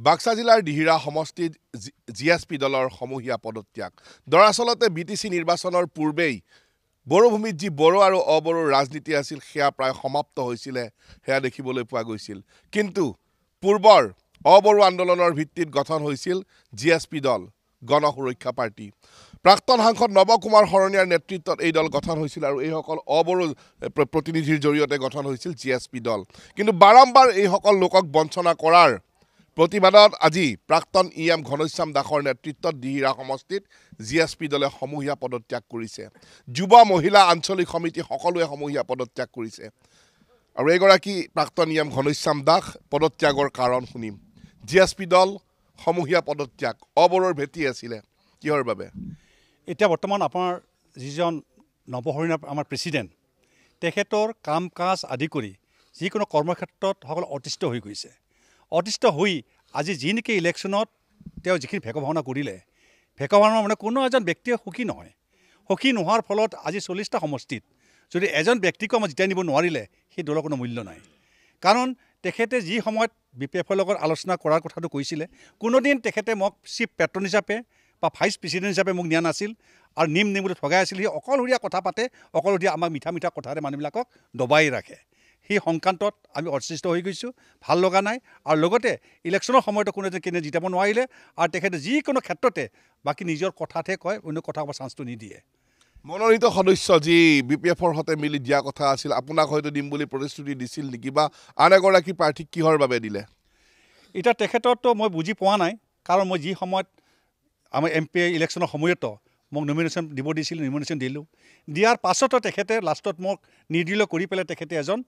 বাক্সা জিলাৰ দিহিৰা সমষ্টিত জিএছপি দলৰ সমূহীয়া পদত্যাগ দৰাচলতে বিটিচি নিৰ্বাচনৰ পূৰ্বেই বড়োভূমিত যি বড়ো আৰু অবড়ো ৰাজনীতি আছিল সেয়া প্ৰায় সমাপ্ত হৈছিল সেয়া দেখিবলৈ পোৱা গৈছিল কিন্তু পূৰ্বৰ অবড়ো আন্দোলনৰ ভিত্তিত গঠন হৈছিল জিএছপি দল গণ সুৰক্ষা পাৰ্টি প্ৰাক্তন সাংসদ নৱ কুমাৰ শৰণীয়াৰ নেতৃত্বত এই দল গঠন হৈছিল আৰু এই সকল অবড়ো প্ৰতিনিধিৰ জৰিয়তে গঠন হৈছিল জিএছপি দল কিন্তু বাৰম্বাৰ এই সকল লোকক বঞ্চনা কৰাৰ প্ৰতিবাদত আজি প্ৰাক্তন ইএম ঘনশ্যাম দাসৰ নেতৃত্বত দিহিৰা সমষ্টিত জিএছপি দলে সমূহীয়া পদত্যাগ কৰিছে যুৱ মহিলা আঞ্চলিক সমিতি সকলোৱে সমূহীয়া পদত্যাগ কৰিছে আৰু এগৰাকী প্ৰাক্তন ইএম ঘনশ্যাম দাস পদত্যাগৰ কাৰণ শুনিম জিএছপি দল সমূহীয়া পদত্যাগ অবড়োৰ ভেটি আছিল কিহৰ বাবে এতিয়া বৰ্তমান আপোনাৰ যিজন নৱহৰণীয়া আমাৰ প্ৰেচিডেণ্ট তেখেতৰ কাম কাজ আদি কৰি যিকোনো কৰ্মক্ষেত্ৰত সকলো অতিষ্ঠ হৈ গৈছে অতিষ্ঠ হৈ আজি যি নেকি ইলেকশ্যনত তেওঁ যিখিনি ভেকভাওনা কৰিলে ভেকভাওনা মানে কোনো এজন ব্যক্তিয়ে সুখী নহয় সুখী নোহোৱাৰ ফলত আজি 40টা সমষ্টিত যদি এজন ব্যক্তিকো আমাৰ জিতাই নিব নোৱাৰিলে সেই দলৰ কোনো মূল্য নাই কাৰণ তেখেতে যি সময়ত বিপিএফৰ লগত আলোচনা কৰাৰ কথাটো কৈছিলে কোনোদিন তেখেতে মোক চিফ পেট্ৰন হিচাপে বা ভাইচ প্ৰেচিডেণ্ট হিচাপে মোক নিয়া নাছিল আৰু নিম বুলি ঠগাই আছিল সেই অকলশৰীয়া কথা পাতে অকলশৰীয়া আমাক মিঠা মিঠা কথাৰে মানুহবিলাকক দবাই ৰাখে সেই সংক্ৰান্তত আমি অতিষ্ঠ হৈ গৈছোঁ ভাল লগা নাই আৰু লগতে ইলেকশ্যনৰ সময়তো কোনো এজন কেনে জিতাব নোৱাৰিলে আৰু তেখেতে যিকোনো ক্ষেত্ৰতে বাকী নিজৰ কথাতহে কয় অন্য কথা ক'ব চান্সটো নিদিয়ে মনোনীত সদস্য যি বিপিএফৰ সৈতে মিলি দিয়া কথা আছিল আপোনাক হয়তো দিম বুলি প্ৰতিশ্ৰুতি দিছিল নেকি বা আন এগৰাকী প্ৰাৰ্থীক কিহৰ বাবে দিলে এতিয়া তেখেতৰতো মই বুজি পোৱা নাই কাৰণ মই যি সময়ত আমাৰ MP ইলেকশ্যনৰ সময়তো মোক নমিনেশ্যন দিব দিছিল নমিনেশ্যন দিলোঁ দিয়াৰ পাছতো তেখেতে লাষ্টত মোক নিৰ্দিল কৰি পেলাই তেখেতে এজন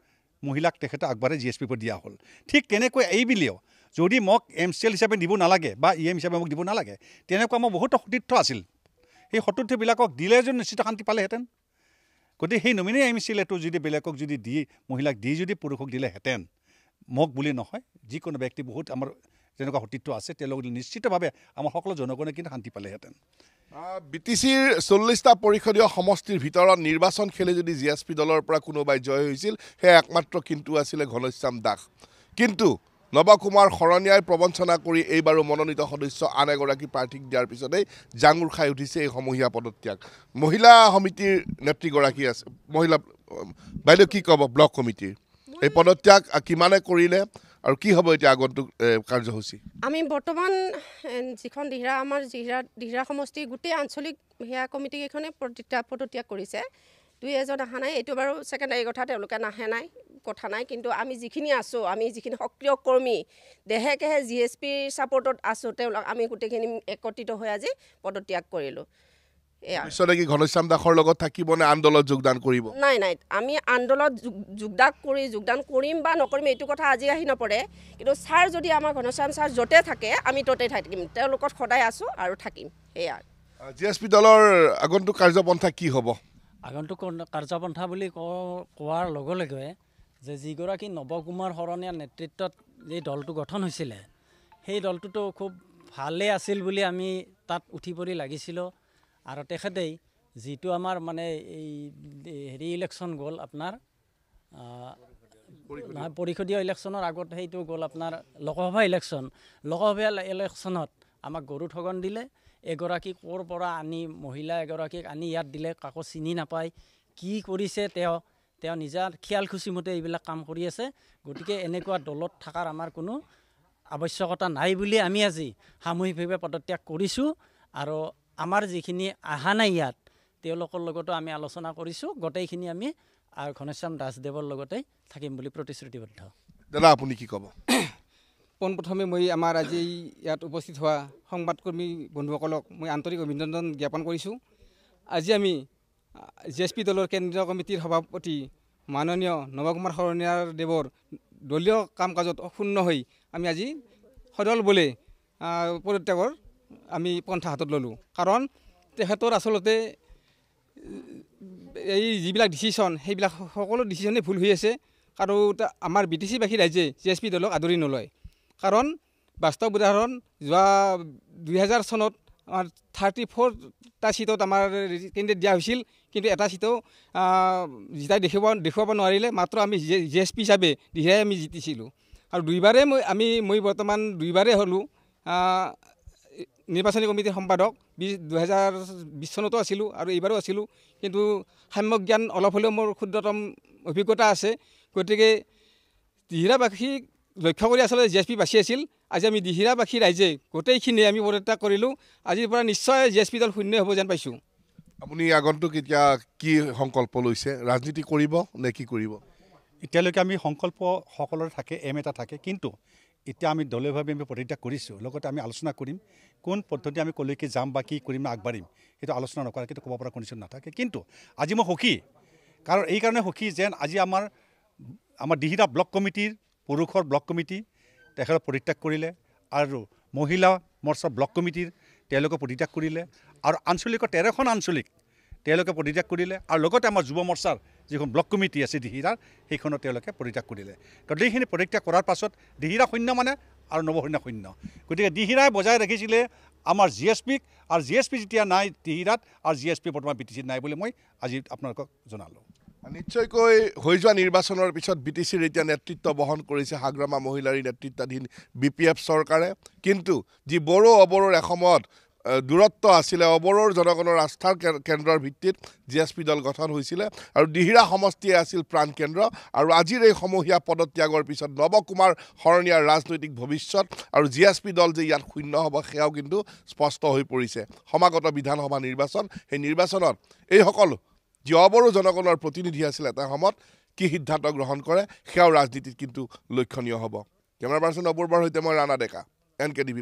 মহিলাক তেখেতে আগবাঢ়ি জিএছপি পৰা দিয়া হ'ল ঠিক তেনেকৈ এইবুলিও যদি মোক MCL হিচাপে দিব নালাগে বা EM হিচাপে মোক দিব নালাগে তেনেকুৱা মোৰ বহুত সতীৰ্থ আছিল সেই সতীৰ্থবিলাকক দিলে যেন নিশ্চিত শান্তি পালেহেঁতেন গতিকে সেই নমিনে MCLটো যদি বেলেগক যদি দি মহিলাক দি যদি পুৰুষক দিলেহেঁতেন মোক বুলি নহয় যিকোনো ব্যক্তি বহুত আমাৰ যেনেকুৱা সতীৰ্থ আছে তেওঁলোক নিশ্চিতভাৱে আমাৰ সকলো জনগণে কিন্তু শান্তি পালেহেঁতেন বিটিচিৰ 40টা পৰিষদীয় সমষ্টিৰ ভিতৰত নিৰ্বাচন খেলি যদি জিএছপি দলৰ পৰা কোনোবাই জয় হৈছিল সেই একমাত্ৰ কিন্তু আছিলে ঘনশ্যাম দাস কিন্তু নৱ কুমাৰ শৰণীয়াই প্ৰবঞ্চনা কৰি এইবাৰো মনোনীত সদস্য আন এগৰাকী প্ৰাৰ্থীক দিয়াৰ পিছতেই জাঙুৰ খাই উঠিছে এই সমূহীয়া পদত্যাগ মহিলা সমিতিৰ নেত্ৰীগৰাকী আছে মহিলা বাইদেউ কি ক'ব ব্লক কমিটিৰ এই পদত্যাগ কিমানে কৰিলে আৰু কি হ'ব এতিয়া আগন্তুক কাৰ্যসূচী আমি বৰ্তমান যিখন দিহিৰা সমষ্টি গোটেই আঞ্চলিক সেয়া কমিটি কেইখনে পদত্যাগ কৰিছে দুই এজন অহা নাই এইটো বাৰু ছেকেণ্ডাৰী কথা তেওঁলোকে নাহে নাই কথা নাই কিন্তু আমি যিখিনি আছোঁ আমি যিখিনি সক্ৰিয় কৰ্মী দেহে কেহে জিএছপিৰ ছাপৰ্টত আছোঁ তেওঁলোক আমি গোটেইখিনি একত্ৰিত হৈ আজি পদত্যাগ কৰিলোঁ পিছতে কি ঘনশ্যাম দাসৰ লগত থাকিব নে আন্দোলনত যোগদান কৰিব নাই নাই আমি আন্দোলনত যোগদান কৰিম বা নকৰিম এইটো কথা আজি আহি নপৰে কিন্তু ছাৰ যদি আমাৰ ঘনশ্যাম ছাৰ য'তে থাকে আমি ত'তে থাকিম তেওঁলোকত সদায় আছোঁ আৰু থাকিম সেয়া জিএছপি দলৰ আগন্তুক কাৰ্যপন্থা কি হ'ব আগন্তুক কাৰ্যপন্থা বুলি কোৱাৰ লগে লগে যে যিগৰাকী নৱ কুমাৰ শৰণীয়াৰ নেতৃত্বত এই দলটো গঠন হৈছিলে সেই দলটোতো খুব ভালেই আছিল বুলি আমি তাত উঠি পৰি লাগিছিলোঁ আৰু তেখেতেই যিটো আমাৰ মানে এই হেৰি ইলেকশ্যন গ'ল আপোনাৰ পৰিষদীয় ইলেকশ্যনৰ আগত সেইটো গ'ল আপোনাৰ লোকসভা ইলেকশ্যনত আমাক গৰু ঠগন দিলে এগৰাকী ক'ৰ পৰা আনি মহিলা এগৰাকীক আনি ইয়াত দিলে কাকো চিনি নাপায় কি কৰিছে তেওঁ নিজৰ খিয়াল খুচিমতে এইবিলাক কাম কৰি আছে গতিকে এনেকুৱা দলত থকাৰ আমাৰ কোনো আৱশ্যকতা নাই বুলি আমি আজি সামূহিকভাৱে পদত্যাগ কৰিছোঁ আৰু আমাৰ যিখিনি আহা নাই ইয়াত তেওঁলোকৰ লগতো আমি আলোচনা কৰিছোঁ গোটেইখিনি আমি আৰু ঘনশ্যাম দাসদেৱৰ লগতে থাকিম বুলি প্ৰতিশ্ৰুতিবদ্ধ দাদা আপুনি কি ক'ব পোনপ্ৰথমে মই আমাৰ আজি ইয়াত উপস্থিত হোৱা সংবাদকৰ্মী বন্ধুসকলক মই আন্তৰিক অভিনন্দন জ্ঞাপন কৰিছোঁ আজি আমি জিএছপি দলৰ কেন্দ্ৰীয় কমিটিৰ সভাপতি মাননীয় নৱ কুমাৰ শৰণীয়াৰ দেৱৰ দলীয় কাম কাজত অক্ষুণ্ণ হৈ আমি আজি সদল বলে পদত্যাগৰ আমি পন্থা হাতত ল'লোঁ কাৰণ তেখেতৰ আচলতে এই যিবিলাক ডিচিশ্যন সেইবিলাক সকলো ডিচিশ্যনেই ভুল হৈ আছে আৰু আমাৰ বিটিচিবাসী ৰাইজে জিএছপি দলক আদৰি নলয় কাৰণ বাস্তৱ উদাহৰণ যোৱা 2000 চনত 34টা সিটত আমাৰ কেন্দ্ৰীয় দিয়া হৈছিল কিন্তু এটা সিটো জিতাই দেখুৱাব নোৱাৰিলে মাত্ৰ আমি জিএছপি হিচাপে দিহে আমি জিতিছিলোঁ আৰু দুইবাৰে মই বৰ্তমান দুইবাৰে হ'লোঁ নিৰ্বাচনী কমিটিৰ সম্পাদক 2020 চনতো আছিলোঁ আৰু এইবাৰো আছিলোঁ কিন্তু সাম্যক জ্ঞান অলপ হ'লেও মোৰ ক্ষুদ্ৰতম অভিজ্ঞতা আছে গতিকে দিহিৰাবাসীক লক্ষ্য কৰি আচলতে GSP বাছি আছিল আজি আমি দিহিৰাবাসী ৰাইজে গোটেইখিনি আমি পদত্যাগ কৰিলোঁ আজিৰ পৰা নিশ্চয় GSP দল শূন্য হ'ব যেন পাইছোঁ আপুনি আগন্তুক এতিয়া কি সংকল্প লৈছে ৰাজনীতি কৰিব নে কি কৰিব এতিয়ালৈকে আমি সংকল্প সকলোৰে থাকে এম এটা থাকে কিন্তু এতিয়া আমি দলীয়ভাৱে আমি প্ৰতিজ্ঞা কৰিছোঁ লগতে আমি আলোচনা কৰিম কোন পদ্ধতি আমি কলৈকে যাম বা কি কৰিম আগবাঢ়িম সেইটো আলোচনা নকৰাকৈ ক'ব পৰা কণ্ডিশ্যন নাথাকে কিন্তু আজি মই সুখী কাৰণ এই কাৰণে সুখী যেন আজি আমাৰ দিহিৰা ব্লক কমিটিৰ পুৰুষৰ ব্লক কমিটি তেখেতক পৰিত্যাগ কৰিলে আৰু মহিলা মৰ্চা ব্লক কমিটিৰ তেওঁলোকে পৰিত্যাগ কৰিলে আৰু আঞ্চলিকৰ 13খন আঞ্চলিক তেওঁলোকে পৰিত্যাগ কৰিলে আৰু লগতে আমাৰ যুৱ মৰ্চাৰ যিখন ব্লক কমিটি আছে দিহিৰাৰ সেইখনো তেওঁলোকে পৰিত্যাগ কৰিলে গোটেইখিনি পৰিত্যাগ কৰাৰ পাছত দিহিৰা শূন্য মানে আৰু নৱশূন্য শূন্য গতিকে দিহিৰাই বজাই ৰাখিছিলে আমাৰ GSPক আৰু GSP যেতিয়া নাই দিহিৰাত আৰু GSP বৰ্তমান BTC নাই বুলি মই আজি আপোনালোকক জনালোঁ নিশ্চয়কৈ হৈ যোৱা নিৰ্বাচনৰ পিছত BTCৰ এতিয়া নেতৃত্ব বহন কৰিছে হাগ্ৰামা মহিলাৰী নেতৃত্বাধীন BPF চৰকাৰে কিন্তু যি বড়ো অবড়োৰ এসময়ত দূৰত্ব আছিলে অবড়োৰ জনগণৰ আস্থাৰ কেন্দ্ৰৰ ভিত্তিত GSP দল গঠন হৈছিলে আৰু দিহিৰা সমষ্টিয়ে আছিল প্ৰাণ কেন্দ্ৰ আৰু আজিৰ এই সমূহীয়া পদত্যাগৰ পিছত নৱকুমাৰ শৰণীয়াৰ ৰাজনৈতিক ভৱিষ্যত আৰু GSP দল যে ইয়াত শূন্য হ'ব সেয়াও কিন্তু স্পষ্ট হৈ পৰিছে সমাগত বিধানসভা নিৰ্বাচন সেই নিৰ্বাচনত এইসকল যি অবড়ো জনগণৰ প্ৰতিনিধি আছিল এটা সময়ত কি সিদ্ধান্ত গ্ৰহণ কৰে সেয়াও ৰাজনীতিত কিন্তু লক্ষণীয় হ'ব কেমেৰা পাৰ্চন অপূৰ্বৰ সৈতে মই ৰাণা ডেকা NKTV+